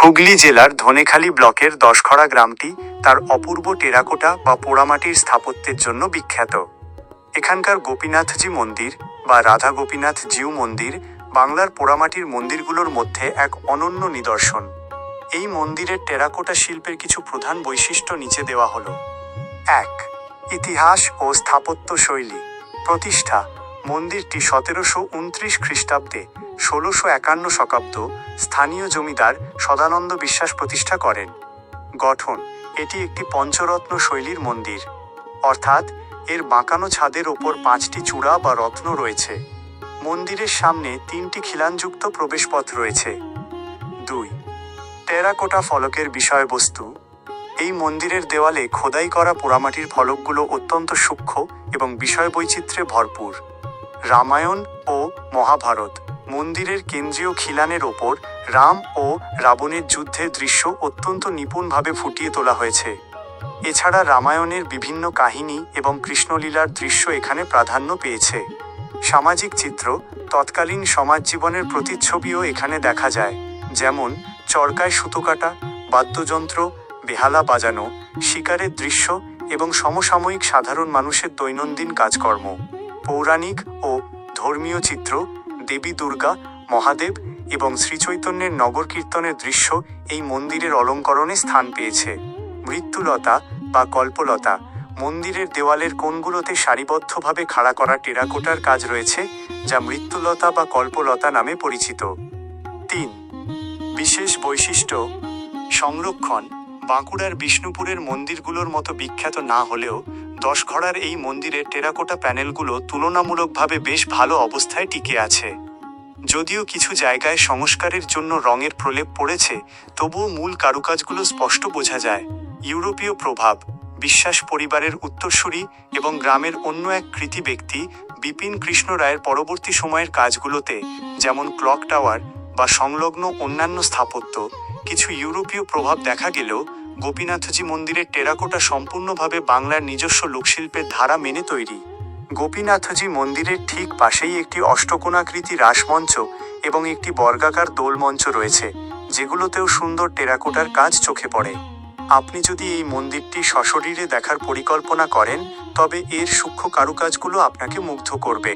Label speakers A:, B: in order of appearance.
A: হুগলি জেলার ধনেখালি ব্লকের দশখড়া গ্রামটি তার অপূর্ব টেরাকোটা বা পোড়ামাটির স্থাপত্যের জন্য বিখ্যাত। এখানকার গোপীনাথজি মন্দির বা রাধা গোপীনাথ জিউ মন্দির বাংলার পোড়ামাটির মন্দিরগুলোর মধ্যে এক অনন্য নিদর্শন। এই মন্দিরের টেরাকোটা শিল্পের কিছু প্রধান বৈশিষ্ট্য নিচে দেওয়া হলো। ১. ইতিহাস ও স্থাপত্য শৈলী। প্রতিষ্ঠা: মন্দিরটি 1729 খ্রিস্টাব্দে 1651 শকাব্দ স্থানীয় জমিদার সদানন্দ বিশ্বাস প্রতিষ্ঠা করেন। গঠন: এটি একটি পঞ্চরত্ন শৈলীর মন্দির, অর্থাৎ এর বাঁকানো ছাদের ওপর 5টি চূড়া বা রত্ন রয়েছে। মন্দিরের সামনে 3টি খিলানযুক্ত প্রবেশপথ রয়েছে। 2. টেরাকোটা ফলকের বিষয়বস্তু। এই মন্দিরের দেওয়ালে খোদাই করা পোড়ামাটির ফলকগুলো অত্যন্ত সূক্ষ্ম এবং বিষয়বৈচিত্র্যে ভরপুর। রামায়ণ ও মহাভারত। মন্দিরের কেন্দ্রীয় খিলানের ওপর রাম ও রাবণের যুদ্ধের দৃশ্য অত্যন্ত নিপুণভাবে ফুটিয়ে তোলা হয়েছে। এছাড়া রামায়ণের বিভিন্ন কাহিনী এবং কৃষ্ণলীলার দৃশ্য এখানে প্রাধান্য পেয়েছে। সামাজিক চিত্র: তৎকালীন সমাজ জীবনের প্রতিচ্ছবিও এখানে দেখা যায়, যেমন চরকায় সুতো কাটা, বাদ্যযন্ত্র, বেহালা বাজানো, শিকারের দৃশ্য এবং সমসাময়িক সাধারণ মানুষের দৈনন্দিন কাজকর্ম। পৌরাণিক ও ধর্মীয় চিত্র: দেবী দুর্গা, মহাদেব এবং শ্রীচৈতন্যের নগর কীর্তনের দৃশ্য এই মন্দিরের অলঙ্করণে স্থান পেয়েছে। মৃত্যুলতা বা কল্পলতা। মন্দিরের দেওয়ালের কোণগুলোতে সারিবদ্ধভাবে খাড়া করা টেরাকোটার কাজ রয়েছে, যা মৃত্যুলতা বা কল্পলতা নামে পরিচিত। 3. বিশেষ বৈশিষ্ট্য। সংরক্ষণ: বাঁকুড়ার বিষ্ণুপুরের মন্দিরগুলোর মতো বিখ্যাত না হলেও দশঘড়ার এই মন্দিরের টেরাকোটা প্যানেলগুলো তুলনামূলকভাবে বেশ ভালো অবস্থায় টিকে আছে। যদিও কিছু জায়গায় সংস্কারের জন্য রঙের প্রলেপ পড়েছে, তবুও মূল কারুকাজগুলো স্পষ্ট বোঝা যায়। ইউরোপীয় প্রভাব: বিশ্বাস পরিবারের উত্তরসূরি এবং গ্রামের অন্য এক কৃতি ব্যক্তি বিপিন কৃষ্ণ রায়ের পরবর্তী সময়ের কাজগুলোতে, যেমন ক্লক টাওয়ার বা সংলগ্ন অন্যান্য স্থাপত্য, কিছু ইউরোপীয় প্রভাব দেখা গেলেও গোপীনাথজি মন্দিরের টেরাকোটা সম্পূর্ণভাবে বাংলার নিজস্ব লোকশিল্পের ধারা মেনে তৈরি। গোপীনাথজি মন্দিরের ঠিক পাশেই একটি অষ্টকোণাকৃতি রাসমঞ্চ এবং একটি বর্গাকার দোলমঞ্চ রয়েছে, যেগুলোতেও সুন্দর টেরাকোটার কাজ চোখে পড়ে। আপনি যদি এই মন্দিরটি সশরীরে দেখার পরিকল্পনা করেন, তবে এর সূক্ষ্ম কারুকাজগুলো আপনাকে মুগ্ধ করবে।